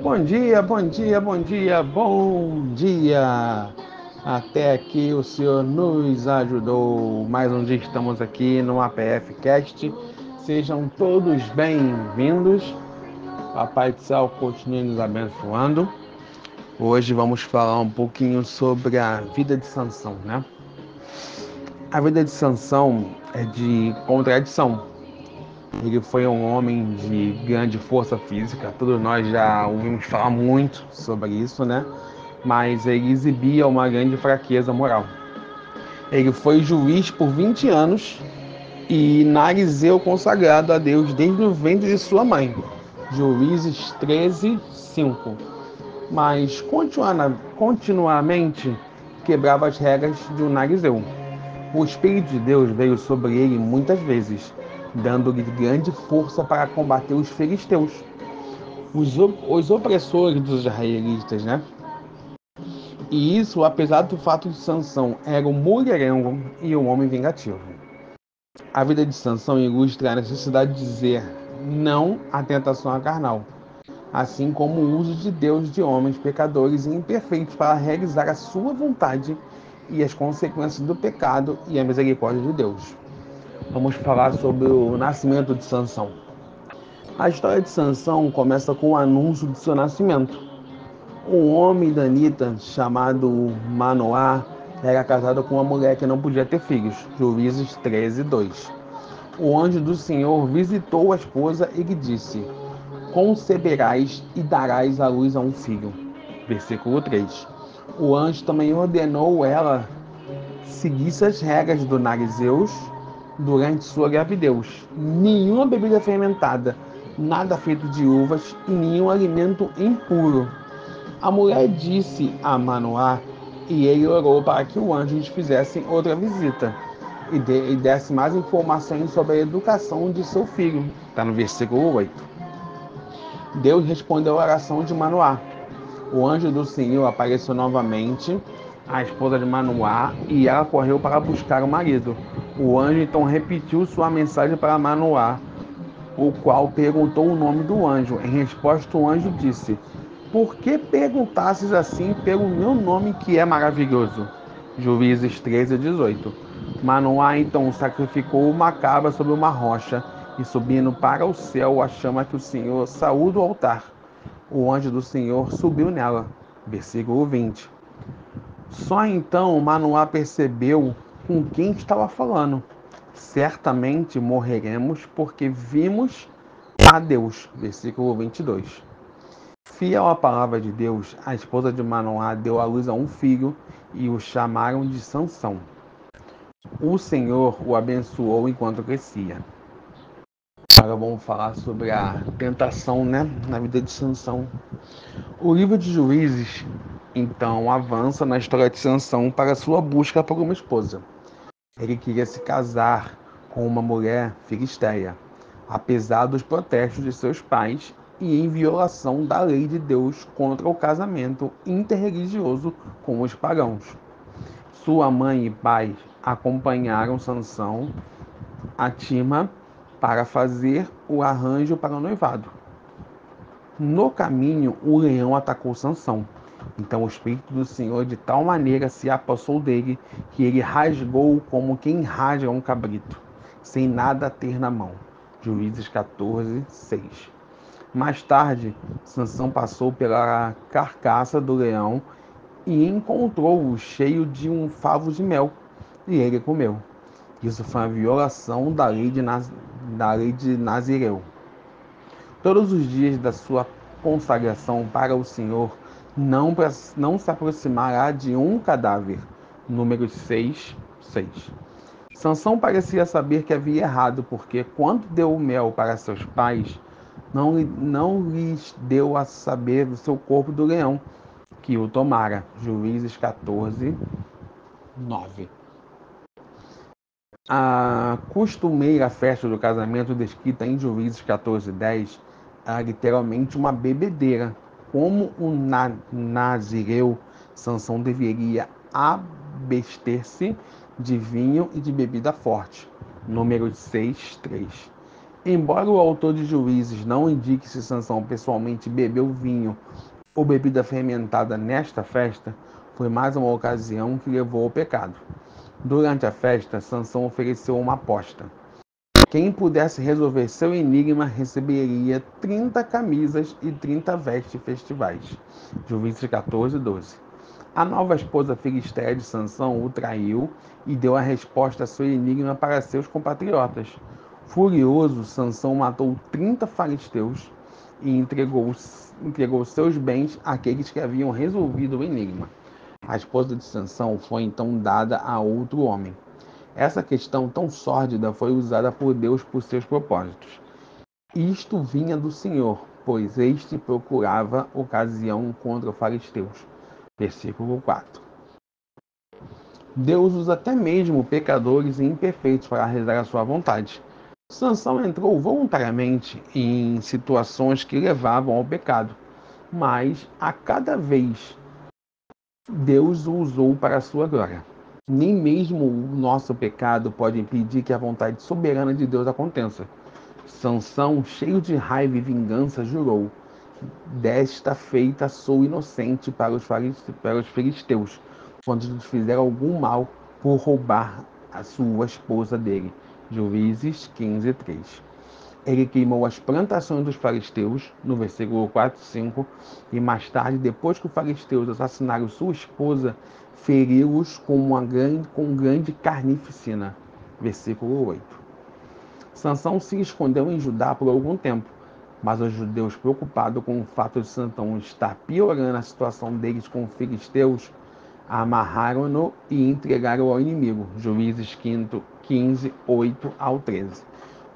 Bom dia, bom dia, bom dia, bom dia! Até aqui o Senhor nos ajudou. Mais um dia estamos aqui no APF Cast. Sejam todos bem-vindos. Papai do Céu continue nos abençoando. Hoje vamos falar um pouquinho sobre a vida de Sansão, né? A vida de Sansão é de contradição. Ele foi um homem de grande força física, todos nós já ouvimos falar muito sobre isso, né? Mas ele exibia uma grande fraqueza moral. Ele foi juiz por 20 anos e narizeu consagrado a Deus desde o ventre de sua mãe. Juízes 13:5. Mas continuamente quebrava as regras de um narizeu. O Espírito de Deus veio sobre ele muitas vezes, dando-lhe grande força para combater os filisteus, os opressores dos israelitas, né? E isso apesar do fato de Sansão era um mulherengo e um homem vingativo. A vida de Sansão ilustra a necessidade de dizer não à tentação carnal, assim como o uso de Deus de homens pecadores e imperfeitos para realizar a sua vontade e as consequências do pecado e a misericórdia de Deus. Vamos falar sobre o nascimento de Sansão. A história de Sansão começa com o anúncio de seu nascimento. Um homem danita chamado Manoá era casado com uma mulher que não podia ter filhos. Juízes 13:2. O anjo do Senhor visitou a esposa e lhe disse: conceberás e darás à luz a um filho. Versículo 3. O anjo também ordenou ela seguisse as regras do narizeus durante sua gravidez. Nenhuma bebida fermentada, nada feito de uvas e nenhum alimento impuro. A mulher disse a Manoá e ele orou para que o anjo lhes fizesse outra visita e desse mais informações sobre a educação de seu filho. Está no versículo 8. Deus respondeu a oração de Manoá. O anjo do Senhor apareceu novamente à esposa de Manoá e ela correu para buscar o marido. O anjo então repetiu sua mensagem para Manoá, o qual perguntou o nome do anjo. Em resposta, o anjo disse: por que perguntasses assim pelo meu nome que é maravilhoso? Juízes 13:18. Manoá então sacrificou uma cabra sobre uma rocha e subindo para o céu a chama que o Senhor saiu do altar. O anjo do Senhor subiu nela. Versículo 20. Só então Manoá percebeu com quem estava falando. Certamente morreremos porque vimos a Deus. Versículo 22. Fiel à palavra de Deus, a esposa de Manoá deu à luz a um filho e o chamaram de Sansão. O Senhor o abençoou enquanto crescia. Agora vamos falar sobre a tentação, né, na vida de Sansão. O livro de Juízes, então, avança na história de Sansão para sua busca por uma esposa. Ele queria se casar com uma mulher filisteia, apesar dos protestos de seus pais e em violação da lei de Deus contra o casamento interreligioso com os pagãos. Sua mãe e pai acompanharam Sansão a Tima para fazer o arranjo para o noivado. No caminho, o leão atacou Sansão. Então o Espírito do Senhor de tal maneira se apossou dele que ele rasgou como quem rasga um cabrito, sem nada ter na mão. Juízes 14:6. Mais tarde, Sansão passou pela carcaça do leão e encontrou-o cheio de um favo de mel, e ele comeu. Isso foi uma violação da lei de Nazireu. Todos os dias da sua consagração para o Senhor, não se aproximará de um cadáver. Números 6:6. Sansão parecia saber que havia errado, porque quando deu o mel para seus pais, não lhes deu a saber do seu corpo do leão, que o tomara. Juízes 14:9. A costumeira festa do casamento descrita em Juízes 14:10 era literalmente uma bebedeira. Como um nazireu, Sansão deveria abster-se de vinho e de bebida forte. Número 6:3. Embora o autor de Juízes não indique se Sansão pessoalmente bebeu vinho ou bebida fermentada nesta festa, foi mais uma ocasião que levou ao pecado. Durante a festa, Sansão ofereceu uma aposta. Quem pudesse resolver seu enigma receberia 30 camisas e 30 vestes festivais. Juízes 14, 12. A nova esposa filisteia de Sansão o traiu e deu a resposta a seu enigma para seus compatriotas. Furioso, Sansão matou 30 filisteus e entregou seus bens àqueles que haviam resolvido o enigma. A esposa de Sansão foi então dada a outro homem. Essa questão tão sórdida foi usada por Deus por seus propósitos. Isto vinha do Senhor, pois este procurava ocasião contra os filisteus. Versículo 4. Deus usa até mesmo pecadores e imperfeitos para realizar a sua vontade. Sansão entrou voluntariamente em situações que levavam ao pecado, mas a cada vez Deus o usou para a sua glória. Nem mesmo o nosso pecado pode impedir que a vontade soberana de Deus aconteça. Sansão, cheio de raiva e vingança, jurou: desta feita sou inocente para os filisteus, quando lhes fizeram algum mal por roubar a sua esposa dele. Juízes 15, 3. Ele queimou as plantações dos filisteus, no versículo 4 e 5, e mais tarde, depois que os filisteus assassinaram sua esposa, feriu-os com grande carnificina. Versículo 8. Sansão se escondeu em Judá por algum tempo, mas os judeus, preocupados com o fato de Sansão estar piorando a situação deles com os filisteus, amarraram-no e entregaram ao inimigo. Juízes 15, 8 ao 13.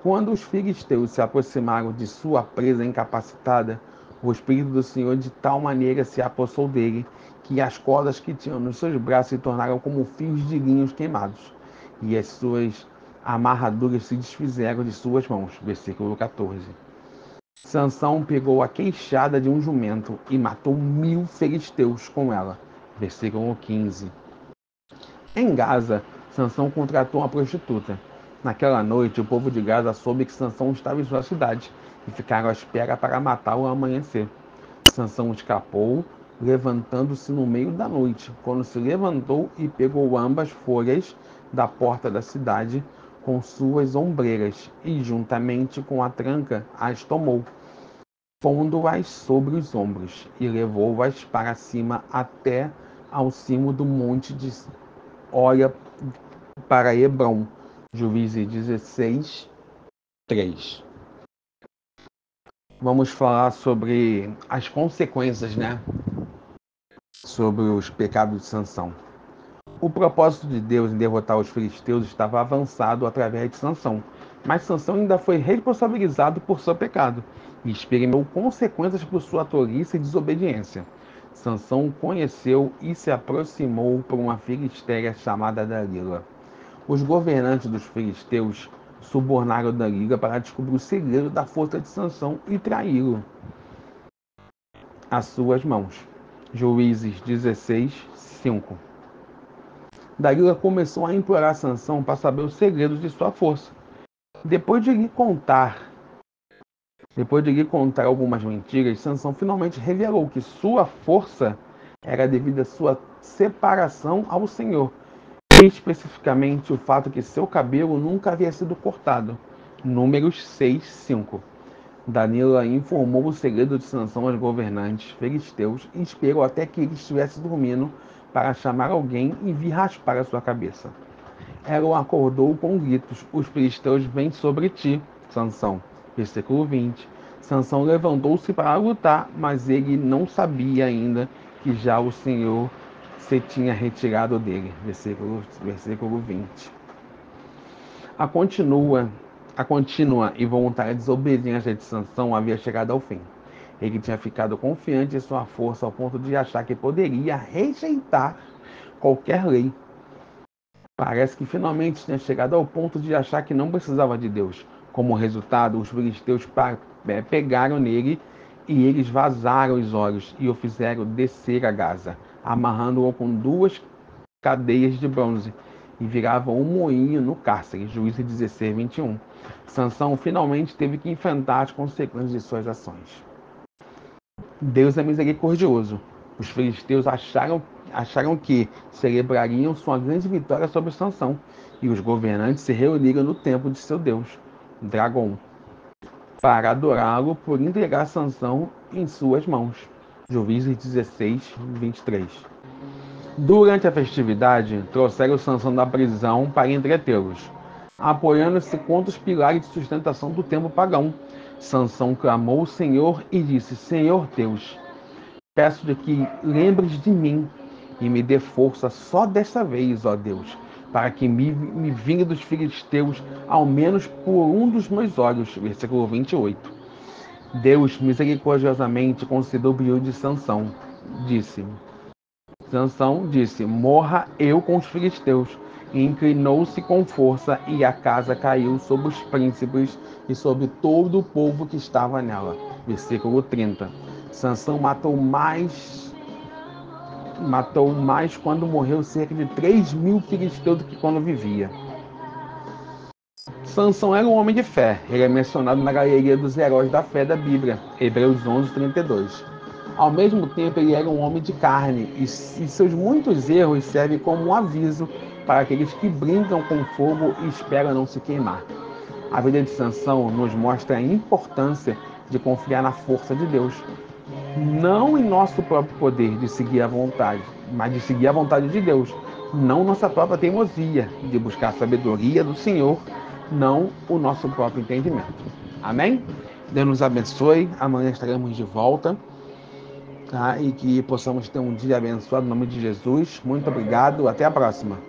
Quando os filisteus se aproximaram de sua presa incapacitada, o Espírito do Senhor de tal maneira se apossou dele, que as cordas que tinham nos seus braços se tornaram como fios de linhos queimados, e as suas amarraduras se desfizeram de suas mãos. Versículo 14. Sansão pegou a queixada de um jumento e matou 1000 filisteus com ela. Versículo 15. Em Gaza, Sansão contratou uma prostituta. Naquela noite, o povo de Gaza soube que Sansão estava em sua cidade e ficaram à espera para matá-lo ao amanhecer. Sansão escapou, levantando-se no meio da noite, quando se levantou e pegou ambas folhas da porta da cidade com suas ombreiras e, juntamente com a tranca, as tomou, pondo-as sobre os ombros, e levou-as para cima até ao cimo do monte de Olha para Hebrom. Juízes 16, 3. Vamos falar sobre as consequências, né? Sobre os pecados de Sansão. O propósito de Deus em derrotar os filisteus estava avançado através de Sansão, mas Sansão ainda foi responsabilizado por seu pecado e experimentou consequências por sua tolice e desobediência. Sansão conheceu e se aproximou por uma filisteia chamada Dalila. Os governantes dos filisteus subornaram Dalila para descobrir o segredo da força de Sansão e traí-lo às suas mãos. Juízes 16, 5. Dalila começou a implorar Sansão para saber os segredos de sua força. Depois de lhe contar algumas mentiras, Sansão finalmente revelou que sua força era devido à sua separação ao Senhor, especificamente o fato que seu cabelo nunca havia sido cortado. Números 6, 5. Dalila informou o segredo de Sansão aos governantes filisteus e esperou até que ele estivesse dormindo para chamar alguém e vir raspar a sua cabeça. Ela o acordou com gritos: os filisteus vêm sobre ti, Sansão. Versículo 20. Sansão levantou-se para lutar, mas ele não sabia ainda que já o Senhor se tinha retirado dele. Versículo 20. A contínua e voluntária desobediência de Sansão havia chegado ao fim. Ele tinha ficado confiante em sua força ao ponto de achar que poderia rejeitar qualquer lei. Parece que finalmente tinha chegado ao ponto de achar que não precisava de Deus. Como resultado, os filisteus pegaram nele e eles vazaram os olhos e o fizeram descer a Gaza, amarrando-o com 2 cadeias de bronze e viravam um moinho no cárcere. Juízes 16, 21. Sansão finalmente teve que enfrentar as consequências de suas ações. Deus é misericordioso. Os filisteus acharam que celebrariam sua grande vitória sobre Sansão, e os governantes se reuniram no templo de seu deus, Dagon, para adorá-lo por entregar Sansão em suas mãos. Juízes 16, 23. Durante a festividade, trouxeram Sansão da prisão para entretê-los. Apoiando-se contra os pilares de sustentação do templo pagão, Sansão clamou ao Senhor e disse: Senhor Deus, peço-te que lembres de mim e me dê força só desta vez, ó Deus, para que me vingue dos filisteus, ao menos por um dos meus olhos. Versículo 28. Deus misericordiosamente concedeu o pedido de Sansão. Sansão disse: morra eu com os filisteus. E inclinou-se com força, e a casa caiu sobre os príncipes e sobre todo o povo que estava nela. Versículo 30. Sansão matou mais quando morreu cerca de 3.000 filisteus do que quando vivia. Sansão era um homem de fé. Ele é mencionado na galeria dos heróis da fé da Bíblia, Hebreus 11, 32. Ao mesmo tempo, ele era um homem de carne, e seus muitos erros servem como um aviso para aqueles que brincam com fogo e esperam não se queimar. A vida de Sansão nos mostra a importância de confiar na força de Deus, não em nosso próprio poder de seguir a vontade, mas de seguir a vontade de Deus, não nossa própria teimosia, de buscar a sabedoria do Senhor, não o nosso próprio entendimento. Amém? Deus nos abençoe. Amanhã estaremos de volta. Tá? E que possamos ter um dia abençoado em nome de Jesus. Muito obrigado. Até a próxima.